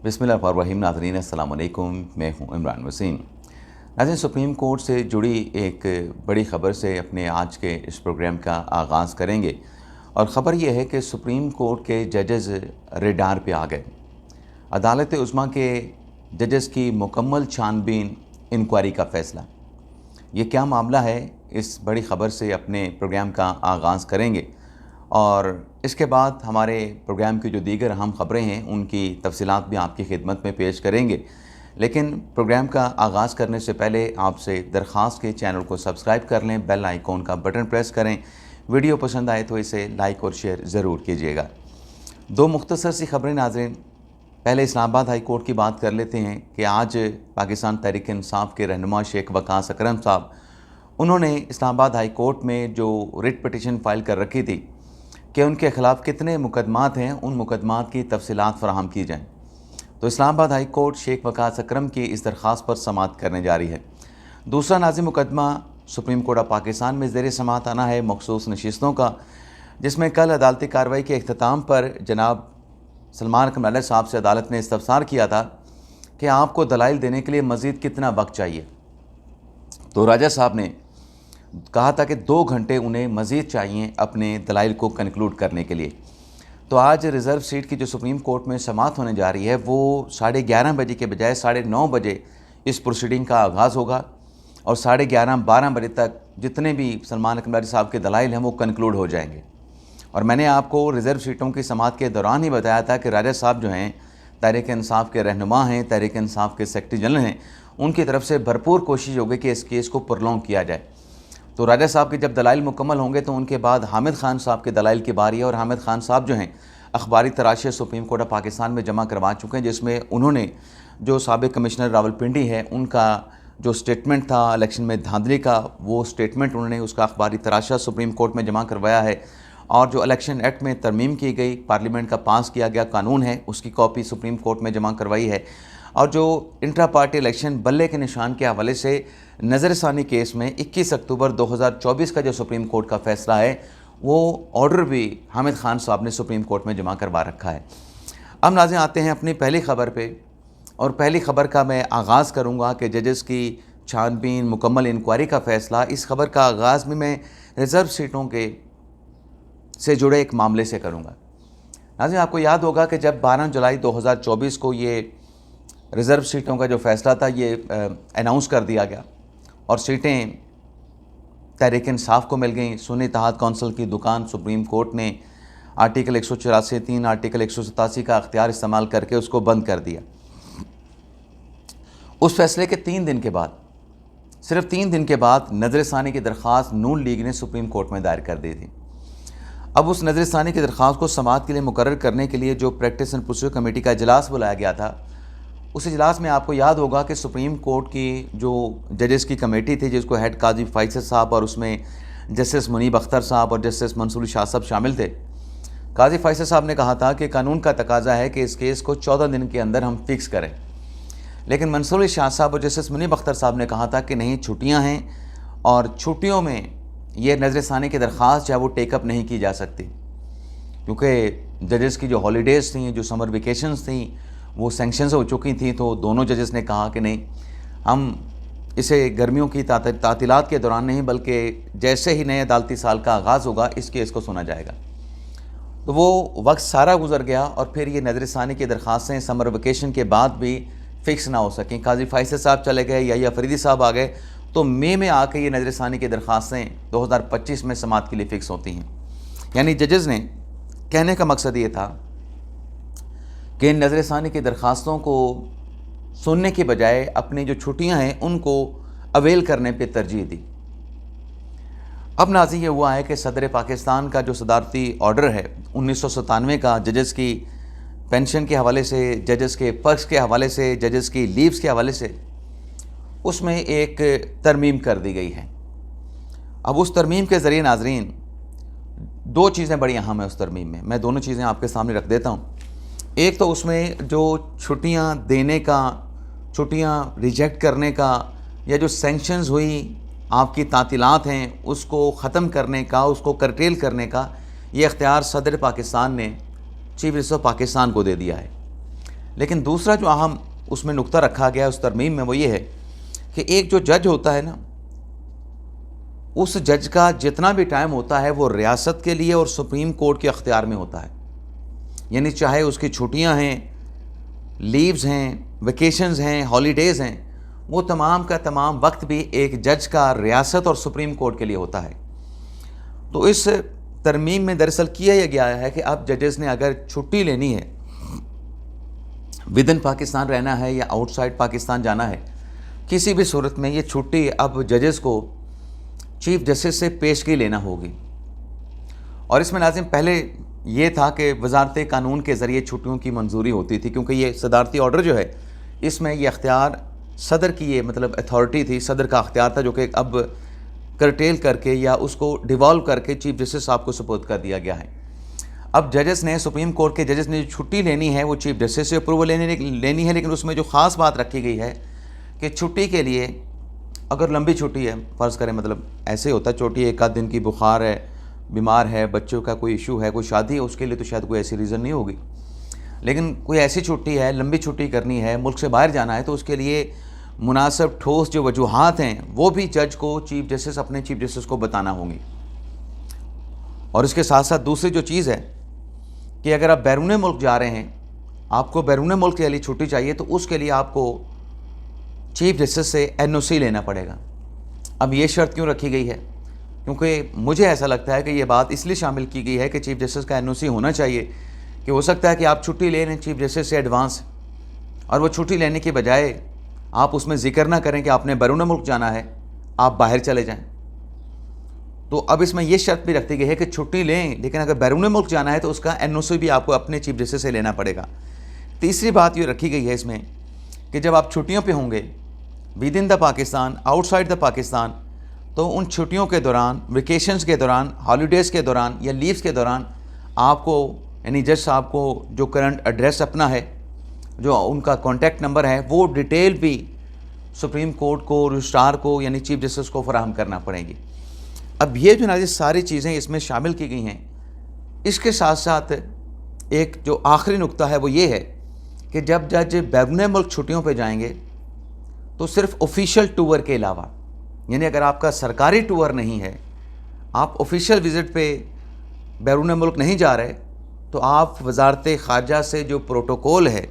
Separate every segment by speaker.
Speaker 1: बिस्मिल्लाहिर्रहमानिर्रहीम। नाज़रीन अस्सलाम वालेकुम, मैं हूं इमरान वसीम। नाज़रीन, सुप्रीम कोर्ट से जुड़ी एक बड़ी ख़बर से अपने आज के इस प्रोग्राम का आगाज़ करेंगे और ख़बर यह है कि सुप्रीम कोर्ट के जजेस रेडार पे आ गए। अदालत उज़्मा के जजेस की मुकम्मल छानबीन इंक्वायरी का फ़ैसला। ये क्या मामला है, इस बड़ी ख़बर से अपने प्रोग्राम का आगाज़ करेंगे और इसके बाद हमारे प्रोग्राम की जो दीगर अहम ख़बरें हैं उनकी तफसीलात भी आपकी खिदमत में पेश करेंगे। लेकिन प्रोग्राम का आगाज़ करने से पहले आपसे दरख्वास्त के चैनल को सब्सक्राइब कर लें, बेल आइकॉन का बटन प्रेस करें। वीडियो पसंद आए तो इसे लाइक और शेयर ज़रूर कीजिएगा। दो मुख्तसर सी ख़बरें नाज़रीन। पहले इस्लामाबाद हाई कोर्ट की बात कर लेते हैं कि आज पाकिस्तान तहरीक इंसाफ के रहनुमा शेख वकास अकरम साहब, उन्होंने इस्लामाबाद हाई कोर्ट में जो रिट पटिशन फ़ाइल कर रखी थी कि उनके ख़िलाफ़ कितने मुकदमात हैं, उन मुकदमात की तफसीलात फ़राहम की जाएँ। तो इस्लामाबाद हाई कोर्ट शेख वकास अकरम की इस दरख्वास्त पर समाअत करने जा रही है। दूसरा नाज़िम मुकदमा सुप्रीम कोर्ट ऑफ पाकिस्तान में ज़ेर समाअत आना है मखसूस नशिस्तों का, जिसमें कल अदालती कार्रवाई के अख्ताम पर जनाब सलमान अकमल साहब से अदालत ने इस्तफसार किया था कि आपको दलाइल देने के लिए मज़ीद कितना वक्त चाहिए। तो राजा साहब ने कहा था कि 2 घंटे उन्हें मज़ीद चाहिए अपने दलाइल को कंक्लूड करने के लिए। तो आज रिज़र्व सीट की जो सुप्रीम कोर्ट में समाअत होने जा रही है वो 11:30 बजे के बजाय 9:30 बजे इस प्रोसीडिंग का आगाज़ होगा और 11:30-12 बजे तक जितने भी सलमान अकमल साहब के दलाइल हैं वो कंक्लूड हो जाएंगे। और मैंने आपको रिज़र्व सीटों की समाअत के दौरान ही बताया था कि राजा साहब जो हैं तहरीक इंसाफ के रहनुमा हैं, तहरीक इंसाफ के सेक्रेटरी जनरल हैं, उनकी तरफ से भरपूर कोशिश होगी कि इस केस को प्रोलॉन्ग किया जाए। तो राजा साहब के जब दलाइल मुकम्मल होंगे तो उनके बाद हामिद खान साहब के दलाइल की बारी है। और हामिद खान साहब जो हैं अखबारी तराशे सुप्रीम कोर्ट ऑफ पाकिस्तान में जमा करवा चुके हैं, जिसमें उन्होंने जो साबिक कमिश्नर रावलपिंडी है उनका जो स्टेटमेंट था इलेक्शन में धांधली का, वो स्टेटमेंट उन्होंने उसका अखबारी तराशा सुप्रीम कोर्ट में जमा करवाया है। और जो इलेक्शन एक्ट में तरमीम की गई, पार्लियामेंट का पास किया गया कानून है, उसकी कॉपी सुप्रीम कोर्ट में जमा करवाई है। और जो इंट्रा पार्टी इलेक्शन बल्ले के निशान के हवाले से नज़रसानी केस में 21 अक्टूबर 2024 का जो सुप्रीम कोर्ट का फ़ैसला है वो ऑर्डर भी हामिद खान साहब ने सुप्रीम कोर्ट में जमा करवा रखा है। अब नाज़रीन आते हैं अपनी पहली ख़बर पे, और पहली ख़बर का मैं आगाज़ करूँगा कि जजेस की छानबीन मुकम्मल इंक्वायरी का फ़ैसला। इस खबर का आगाज़ भी मैं रिज़र्व सीटों के से जुड़े एक मामले से करूँगा। नाज़रीन, आपको याद होगा कि जब 12 जुलाई 2024 को ये रिज़र्व सीटों का जो फ़ैसला था ये अनाउंस कर दिया गया और सीटें तहरीक इंसाफ को मिल गई। सुन्नी इत्तेहाद कौंसिल की दुकान सुप्रीम कोर्ट ने आर्टिकल 184(3) आर्टिकल 187 का अख्तियार इस्तेमाल करके उसको बंद कर दिया। उस फैसले के 3 दिन के बाद, सिर्फ 3 दिन के बाद नज़रसानी की दरख्वास्त नून लीग ने सुप्रीम कोर्ट में दायर कर दी थी। अब उस नज़रसानी की दरख्वास्त को समाअत के लिए मुकर्रर करने के लिए जो प्रैक्टिस एंड प्रोसीजर कमेटी का इजलास बुलाया गया था, उस इजलास में आपको याद होगा कि सुप्रीम कोर्ट की जो जजेस की कमेटी थी जिसको हेड काजी फैसल साहब और उसमें जस्टिस मुनीब अख्तर साहब और जस्टिस मंसूर शाह साहब शामिल थे। काजी फैसल साहब ने कहा था कि कानून का तकाजा है कि इस केस को 14 दिन के अंदर हम फिक्स करें, लेकिन मंसूर शाह साहब और जस्टिस मुनीब अख्तर साहब ने कहा था कि नहीं, छुट्टियाँ हैं और छुट्टियों में ये नज़रसानी की दरख्वास्त जो है वो टेकअप नहीं की जा सकती, क्योंकि जजेस की जो हॉलीडेज़ थी, जो समर वेकेशंस थी, वो सैंक्शंस हो चुकी थी। तो दोनों जजेस ने कहा कि नहीं, हम इसे गर्मियों की तातीलात के दौरान नहीं बल्कि जैसे ही नए अदालती साल का आगाज़ होगा इस केस को सुना जाएगा। तो वो वक्त सारा गुजर गया और फिर ये नज़रसानी की दरख्वास्तें समर वेकेशन के बाद भी फ़िक्स ना हो सकें। काजी फैसल साहब चले गए, या फरीदी साहब आ गए, तो मई में आकर ये नज़रसानी की दरख्वास्तें 2025 में समाअत के लिए फ़िक्स होती हैं। यानी जजेस ने कहने का मकसद ये था कि इन नज़रसानी की दरख्वास्तों को सुनने के बजाय अपनी जो छुट्टियां हैं उनको अवेल करने पे तरजीह दी। अब नाज़रीन ये हुआ है कि सदर पाकिस्तान का जो सदारती ऑर्डर है 1997 का, जजेस की पेंशन के हवाले से, जजेस के पर्क्स के हवाले से, जजेस की लीव्स के हवाले से, उसमें एक तरमीम कर दी गई है। अब उस तरमीम के ज़रिए नाज़रीन 2 चीज़ें बड़ी अहम हैं उस तरमीम में। मैं दोनों चीज़ें आपके सामने रख देता हूँ। एक तो उसमें जो छुट्टियां देने का, छुट्टियां रिजेक्ट करने का, या जो सैंक्शंस हुई, आपकी तातीलात हैं, उसको ख़त्म करने का, उसको करटेल करने का, ये इख्तियार सदर पाकिस्तान ने चीफ मिनिस्टर ऑफ पाकिस्तान को दे दिया है। لیکن دوسرا جو اہم اس میں نقطہ رکھا گیا ہے اس ترمیم میں وہ یہ ہے کہ ایک جو جج ہوتا ہے نا، اس جج کا جتنا بھی ٹائم ہوتا ہے وہ ریاست کے لیے اور سپریم کورٹ کے اختیار میں ہوتا ہے. یعنی چاہے اس کی چھٹیاں ہیں، لیوز ہیں، ویکیشنز ہیں، ہالیڈیز ہیں، وہ تمام کا تمام وقت بھی ایک جج کا ریاست اور سپریم کورٹ کے لیے ہوتا ہے. تو اس ترمیم میں دراصل کیا یہ گیا ہے کہ اب ججز نے اگر چھٹی لینی ہے، ود ان پاکستان رہنا ہے یا آؤٹ سائڈ پاکستان جانا ہے، کسی بھی صورت میں یہ چھٹی اب ججز کو چیف جسٹس سے پیشگی لینا ہوگی. اور اس میں ناظرین پہلے یہ تھا کہ وزارت قانون کے ذریعے چھٹیوں کی منظوری ہوتی تھی، کیونکہ یہ صدارتی آرڈر جو ہے اس میں یہ اختیار صدر کی یہ مطلب اتھارٹی تھی، صدر کا اختیار تھا، جو کہ اب کرٹیل کر کے یا اس کو ڈیوالو کر کے چیف جسٹس صاحب کو سپرد کر دیا گیا ہے. اب ججز نے، سپریم کورٹ کے ججز نے جو چھٹی لینی ہے وہ چیف جسٹس سے اپروول لینی ہے. لیکن اس میں جو خاص بات رکھی گئی ہے کہ چھٹی کے لیے اگر لمبی چھٹی ہے، فرض کریں مطلب ایسے ہوتا ہے چھوٹی ایک آدھ دن کی بخار ہے، بیمار ہے، بچوں کا کوئی ایشو ہے، کوئی شادی ہے، اس کے لیے تو شاید کوئی ایسی ریزن نہیں ہوگی. لیکن کوئی ایسی چھٹی ہے، لمبی چھٹی کرنی ہے، ملک سے باہر جانا ہے، تو اس کے لیے مناسب ٹھوس جو وجوہات ہیں وہ بھی جج کو چیف جسٹس اپنے چیف جسٹس کو بتانا ہوں گی. اور اس کے ساتھ ساتھ دوسری جو چیز ہے کہ اگر آپ بیرون ملک جا رہے ہیں، آپ کو بیرون ملک کے لیے چھٹی چاہیے، تو اس کے لیے آپ کو چیف جسٹس سے NOC لینا پڑے گا. اب یہ شرط کیوں رکھی گئی ہے؟ کیونکہ مجھے ایسا لگتا ہے کہ یہ بات اس لیے شامل کی گئی ہے کہ چیف جسٹس کا NOC ہونا چاہیے، کہ ہو سکتا ہے کہ آپ چھٹی لے لیں چیف جسٹس سے ایڈوانس، اور وہ چھٹی لینے کے بجائے آپ اس میں ذکر نہ کریں کہ آپ نے بیرون ملک جانا ہے، آپ باہر چلے جائیں. تو اب اس میں یہ شرط بھی رکھی گئی ہے کہ چھٹی لیں، لیکن اگر بیرون ملک جانا ہے تو اس کا NOC بھی آپ کو اپنے چیف جسٹس سے لینا پڑے گا. تیسری بات یہ رکھی گئی ہے اس میں کہ جب آپ چھٹیوں پہ ہوں گے with in the Pakistan, out side the Pakistan, تو ان چھٹیوں کے دوران، ویکیشنز کے دوران، ہالیڈیز کے دوران یا لیوز کے دوران آپ کو یعنی جج صاحب کو جو کرنٹ ایڈریس اپنا ہے، جو ان کا کانٹیکٹ نمبر ہے، وہ ڈیٹیل بھی سپریم کورٹ کو، رجسٹرار کو یعنی چیف جسٹس کو فراہم کرنا پڑیں گی. اب یہ جو ناظرین ساری چیزیں اس میں شامل کی گئی ہیں. اس کے ساتھ ساتھ ایک جو آخری نقطہ ہے وہ یہ ہے کہ جب جج بیرون ملک چھٹیوں پہ جائیں گے تو صرف آفیشیل ٹور کے علاوہ، یعنی اگر آپ کا سرکاری ٹور نہیں ہے، آپ آفیشیل وزٹ پہ بیرون ملک نہیں جا رہے، تو آپ وزارت خارجہ سے جو پروٹوکول ہے،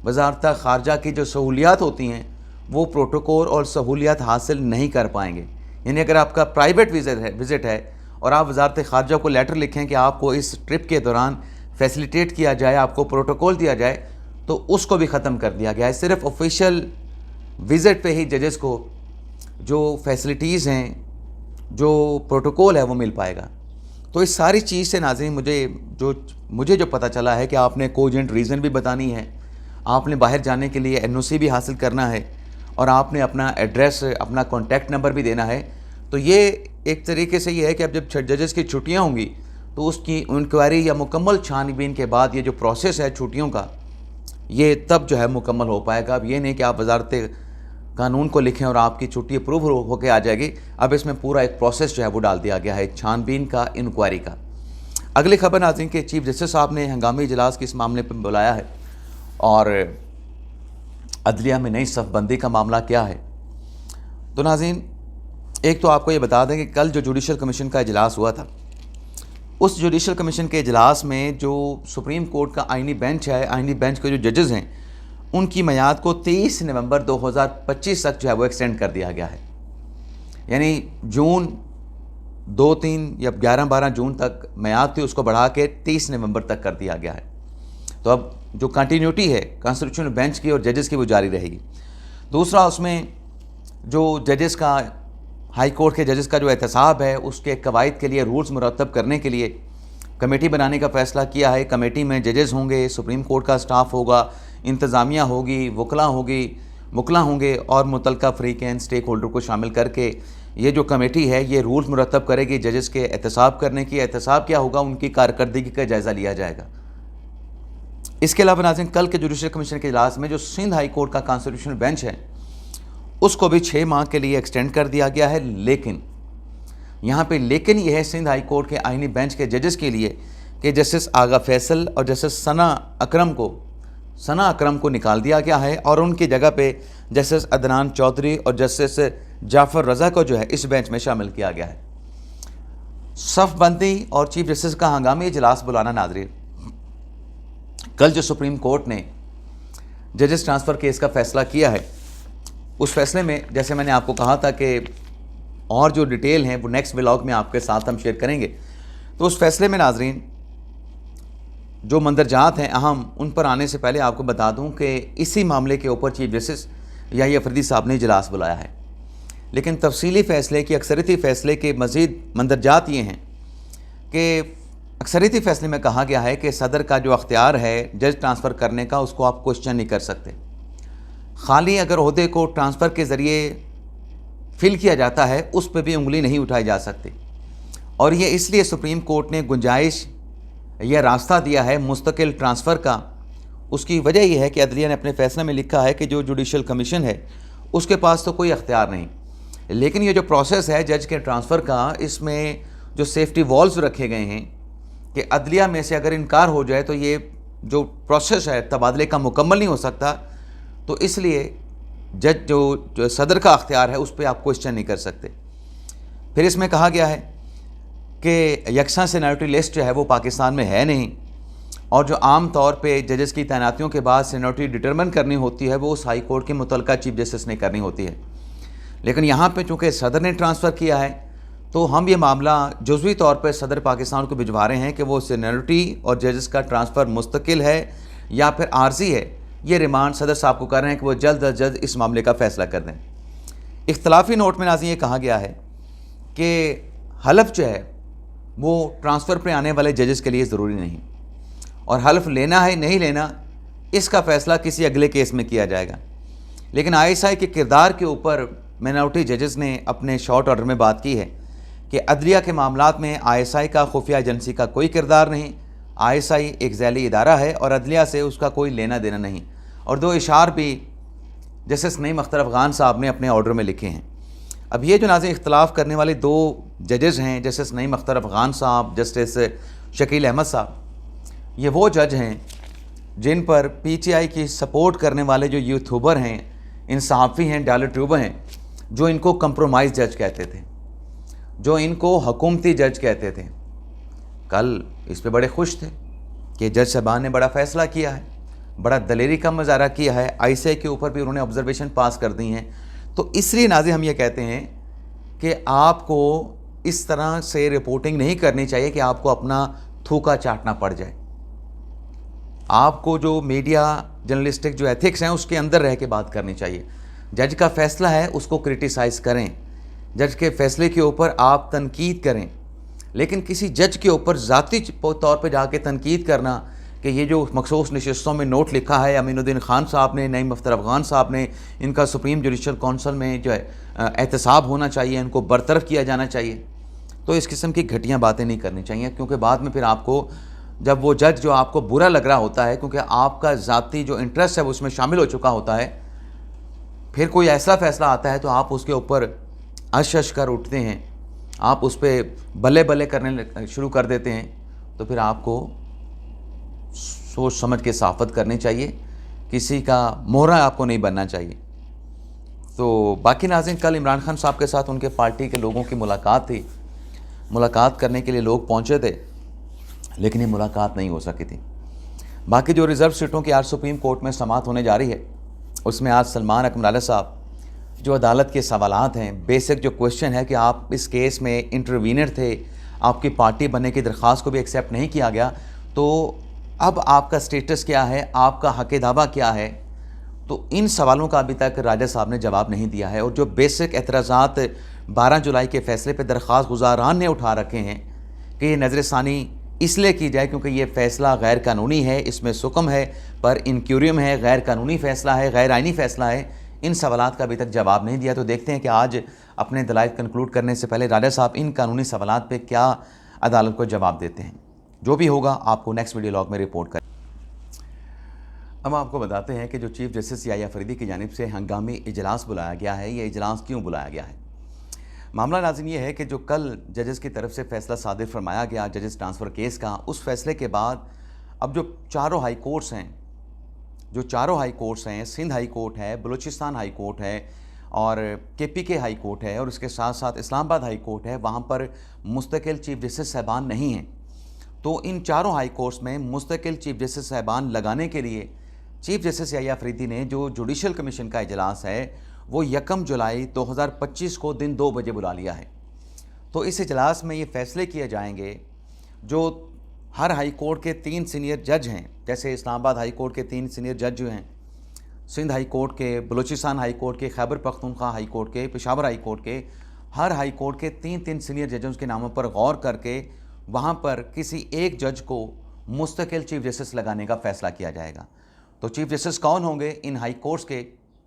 Speaker 1: وزارت خارجہ کی جو سہولیات ہوتی ہیں، وہ پروٹوکول اور سہولیات حاصل نہیں کر پائیں گے. یعنی اگر آپ کا پرائیویٹ وزٹ ہے اور آپ وزارت خارجہ کو لیٹر لکھیں کہ آپ کو اس ٹرپ کے دوران فیسیلیٹیٹ کیا جائے، آپ کو پروٹوکول دیا جائے، تو اس کو بھی ختم کر دیا گیا ہے. صرف آفیشیل وزٹ پہ ہی ججز کو جو فیسلٹیز ہیں، جو پروٹوکول ہے، وہ مل پائے گا. تو اس ساری چیز سے ناظرین مجھے جو پتہ چلا ہے کہ آپ نے کوجنٹ ریزن بھی بتانی ہے، آپ نے باہر جانے کے لیے NOC بھی حاصل کرنا ہے، اور آپ نے اپنا ایڈریس، اپنا کانٹیکٹ نمبر بھی دینا ہے. تو یہ ایک طریقے سے یہ ہے کہ اب جب ججز کی چھٹیاں ہوں گی تو اس کی انکوائری یا مکمل چھان بین کے بعد یہ جو پروسیس ہے چھٹیوں کا، یہ تب جو ہے مکمل ہو پائے گا. اب یہ نہیں کہ آپ وزارت قانون کو لکھیں اور آپ کی چھٹی اپروو ہو کے آ جائے گی. اب اس میں پورا ایک پروسیس جو ہے وہ ڈال دیا گیا ہے چھان بین کا، انکوائری کا. اگلی خبر ناظرین کہ چیف جسٹس صاحب نے ہنگامی اجلاس کی اس معاملے پہ بلایا ہے، اور عدلیہ میں نئی صف بندی کا معاملہ کیا ہے. تو ناظرین ایک تو آپ کو یہ بتا دیں کہ کل جو جوڈیشل کمیشن کا اجلاس ہوا تھا، اس جوڈیشل کمیشن کے اجلاس میں جو سپریم کورٹ کا آئینی بینچ ہے، آئینی بینچ کے جو ججز ہیں، ان کی میعاد کو 23 نومبر 2025 تک جو ہے وہ ایکسٹینڈ کر دیا گیا ہے. یعنی جون 2-3 یا 11-12 جون تک میعاد تھی، اس کو بڑھا کے 30 نومبر تک کر دیا گیا ہے. تو اب جو کنٹینیوٹی ہے کانسٹیٹیوشنل بینچ کی اور ججز کی وہ جاری رہے گی. دوسرا اس میں جو ججز کا، ہائی کورٹ کے ججز کا جو احتساب ہے، اس کے قواعد کے لیے رولز مرتب کرنے کے لیے کمیٹی بنانے کا فیصلہ کیا ہے. کمیٹی میں ججز ہوں گے، سپریم کورٹ کا سٹاف ہوگا، انتظامیہ ہوگی، وکلاء ہوں گے، اور متعلقہ فریقین، سٹیک ہولڈر کو شامل کر کے یہ جو کمیٹی ہے یہ رولز مرتب کرے گی ججز کے احتساب کرنے کی. احتساب کیا ہوگا؟ ان کی کارکردگی کا جائزہ لیا جائے گا. اس کے علاوہ ناظرین کل کے جوڈیشل کمیشن کے اجلاس میں جو سندھ ہائی کورٹ کا کانسٹیٹیوشنل بینچ ہے، اس کو بھی 6 ماہ کے لیے ایکسٹینڈ کر دیا گیا ہے. لیکن یہاں پہ لیکن یہ ہے سندھ ہائی کورٹ کے آئینی بینچ کے ججز کے لیے کہ جسٹس آغا فیصل اور جسٹس ثنا اکرم کو सना अकरम को निकाल दिया गया है और उनकी जगह पे जस्टिस अदनान चौधरी और जस्टिस जाफ़र रज़ा को जो है इस बेंच में शामिल किया गया है। सफ़ बंदी और चीफ जस्टिस का हंगामी इजलास बुलाना। नाज़रीन, कल जो सुप्रीम कोर्ट ने जजेस ट्रांसफ़र केस का फ़ैसला किया है, उस फैसले में जैसे मैंने आपको कहा था कि और जो डिटेल हैं वो नेक्स्ट व्लॉग में आपके साथ हम शेयर करेंगे। तो उस फैसले में नाज़रीन जो मंदरजात हैं अहम, उन पर आने से पहले आपको बता दूं कि इसी मामले के ऊपर चीफ जस्टिस याहिया अफरीदी साहब ने इजलास बुलाया है। लेकिन तफसीली फ़ैसले की अक्सरियती फ़ैसले के मज़ीद मंदरजात ये हैं कि अक्सरियती फ़ैसले में कहा गया है कि सदर का जो अख्तियार है जज ट्रांसफ़र करने का, उसको आप क्वेश्चन नहीं कर सकते। खाली अगर ओहदे को ट्रांसफ़र के ज़रिए फिल किया जाता है, उस पर भी उंगली नहीं उठाई जा सकती। और ये इसलिए सुप्रीम कोर्ट ने गुंजाइश यह रास्ता दिया है मुस्तकिल ट्रांसफ़र का। उसकी वजह यह है कि अदलिया ने अपने फ़ैसले में लिखा है कि जो जुडिशल कमीशन है उसके पास तो कोई अख्तियार नहीं, लेकिन ये जो प्रोसेस है जज के ट्रांसफ़र का, इसमें जो सेफ्टी वॉल्व्स रखे गए हैं कि अदलिया में से अगर इनकार हो जाए तो ये जो प्रोसेस है तबादले का मुकम्मल नहीं हो सकता। तो इसलिए जज जो सदर का अख्तियार है उस पर आप क्वेश्चन नहीं कर सकते। फिर इसमें कहा गया है कि यकसा सीनियरिटी लिस्ट जो है वो पाकिस्तान में है नहीं, और जो आम तौर पे जजेस की तैनातियों के बाद सीनियरिटी डिटरमिन करनी होती है वो उस हाई कोर्ट के मुतलका चीफ जस्टिस ने करनी होती है। लेकिन यहाँ पे चूँकि सदर ने ट्रांसफ़र किया है तो हम ये मामला जुज़वी तौर पर सदर पाकिस्तान को भिजवा रहे हैं कि वो सीनियरिटी और जजेस का ट्रांसफ़र मुस्तकिल है या फिर आर्जी है। ये रिमांड सदर साहब को कर रहे हैं कि वो जल्द अज जल्द इस मामले का फ़ैसला कर दें। इख्तलाफी नोट में नाज़रीन ये कहा गया है कि हलफ जो है वो ट्रांसफ़र पे आने वाले जजेस के लिए ज़रूरी नहीं, और हल्फ लेना है नहीं लेना इसका फ़ैसला किसी अगले केस में किया जाएगा। लेकिन ISI के किरदार के ऊपर माइनॉरिटी जजेस ने अपने शॉर्ट ऑर्डर में बात की है कि अदलिया के मामलात में ISI का खुफिया एजेंसी का कोई किरदार नहीं। ISI एक ज़ैली इदारा है और अदलिया से उसका कोई लेना देना नहीं। और दो इशार भी जस्टिस नईम अख्तर अफ़गान साहब ने अपने ऑर्डर में लिखे हैं। अब ये जो नाज़रीन इख्तलाफ करने वाले दो जजेस हैं, जस्टिस नईम अख्तर अफ़गान साहब, जस्टिस शकील अहमद साहब, ये वो जज हैं जिन पर PTI की सपोर्ट करने वाले जो यूट्यूबर हैं, इन सहाफ़ी हैं, डॉलर ट्यूबर हैं, जो इनको कंप्रोमाइज़ जज कहते थे, जो इनको हुकूमती जज कहते थे, कल इस पे बड़े खुश थे कि जज साहबान ने बड़ा फ़ैसला किया है, बड़ा दलेरी का मुजाहरा किया है। ISI के ऊपर भी उन्होंने ऑब्जर्वेशन पास कर दी हैं। तो इसलिए नाज़रीन हम ये कहते हैं कि आपको इस तरह से रिपोर्टिंग नहीं करनी चाहिए कि आपको अपना थूका चाटना पड़ जाए। आपको जो मीडिया जर्नलिस्टिक जो एथिक्स हैं उसके अंदर रह के बात करनी चाहिए। जज का फ़ैसला है उसको क्रिटिसाइज़ करें, जज के फ़ैसले के ऊपर आप तनकीद करें, लेकिन किसी जज के ऊपर ज़ाती तौर पे जाके तनकीद करना कि ये जो मखसूस नशिस्तों में नोट लिखा है अमीनुद्दीन खान साहब ने, नईम अख्तर अफ़गान साहब ने, इनका सुप्रीम जुडिशल कौंसिल में जो है एहतसाब होना चाहिए, इनको बरतरफ किया जाना चाहिए, तो इस किस्म की घटिया बातें नहीं करनी चाहिए। क्योंकि बाद में फिर आपको जब वो जज जो आपको बुरा लग रहा होता है क्योंकि आपका ज़ाती जो इंटरेस्ट है वो उसमें शामिल हो चुका होता है, फिर कोई ऐसा फ़ैसला आता है तो आप उसके ऊपर अश कर उठते हैं, आप उस पर बल्ले बल्ले करने शुरू कर देते हैं। तो फिर आपको सोच समझ के सहाफ़त करनी चाहिए, किसी का मोहरा आपको नहीं बनना चाहिए। तो बाकी नाज़रीन, कल इमरान खान साहब के साथ उनके पार्टी के लोगों की मुलाकात थी। मुलाकात करने के लिए लोग पहुंचे थे, लेकिन ये मुलाकात नहीं हो सकी थी। बाकी जो रिज़र्व सीटों की आज सुप्रीम कोर्ट में समाअत होने जा रही है, उसमें आज सलमान अकमल साहब जो अदालत के सवालात हैं, बेसिक जो क्वेश्चन है कि आप इस केस में इंटरवीनर थे, आपकी पार्टी बनने की दरख्वास्त को भी एक्सेप्ट नहीं किया गया, तो अब आपका स्टेटस क्या है, आपका हक़ दावा क्या है। तो इन सवालों का अभी तक राजा साहब ने जवाब नहीं दिया है। और जो बेसिक एतराज़ात 12 जुलाई के फ़ैसले पर दरख्वास्त गुज़ारान ने उठा रखे हैं कि ये नज़रसानी इसलिए की जाए क्योंकि ये फ़ैसला गैर कानूनी है, इसमें सुकम है पर इनक्यूरियम है, गैर कानूनी फ़ैसला है, गैर आइनी फ़ैसला है, इन सवालात का अभी तक जवाब नहीं दिया। तो देखते हैं कि आज अपने दलाइल कंक्लूड करने से पहले राजा साहब इन कानूनी सवालात पे क्या अदालत को जवाब देते हैं। जो भी होगा आपको नेक्स्ट वीडियो लॉग में रिपोर्ट करें। अब आपको बताते हैं कि जो चीफ जस्टिस याहिया अफरीदी की जानिब से हंगामी इजलास बुलाया गया है, ये इजलास क्यों बुलाया गया है। मामला नाज़रीन ये है कि जो कल जजेस की तरफ से फ़ैसला सादिर फरमाया गया जजेस ट्रांसफ़र केस का, उस फैसले के बाद अब जो चारों हाई कोर्ट्स हैं जो चारों हाई कोर्ट्स हैं, सिंध हाई कोर्ट है, बलूचिस्तान हाई कोर्ट है और KPK हाई कोर्ट है और उसके साथ साथ इस्लामाबाद हाई कोर्ट है, वहाँ पर मुस्तकिल चीफ जस्टिस साहबान नहीं हैं। तो इन चारों हाई कोर्ट्स में मुस्तकिल चीफ जस्टिस साहबान लगाने के लिए चीफ जस्टिस याह्या अफरीदी ने जो जुडिशल कमीशन का इजलास है वो 1 जुलाई 2025 को दिन 2 बजे बुला लिया है। तो इस इजलास में ये फैसले किए जाएंगे जो हर हाई कोर्ट के 3 सीनियर जज हैं, जैसे इस्लामाबाद हाई कोर्ट के 3 सीनियर जज जो हैं, सिंध हाई कोर्ट के, बलूचिस्तान हाई कोर्ट के, खैबर पख्तूनख्वा हाई कोर्ट के, पेशावर हाई कोर्ट के, हर हाई कोर्ट के 3 सीनियर जजों के नामों पर गौर करके वहाँ पर किसी एक जज को मुस्तकिल चीफ जस्टिस लगाने का फ़ैसला किया जाएगा। तो चीफ जस्टिस कौन होंगे इन हाई कोर्ट्स के,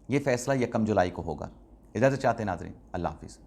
Speaker 1: ये फ़ैसला 1 जुलाई को होगा। इजाज़त चाहते हैं नाज़रीन, अल्लाह हाफ़िज़।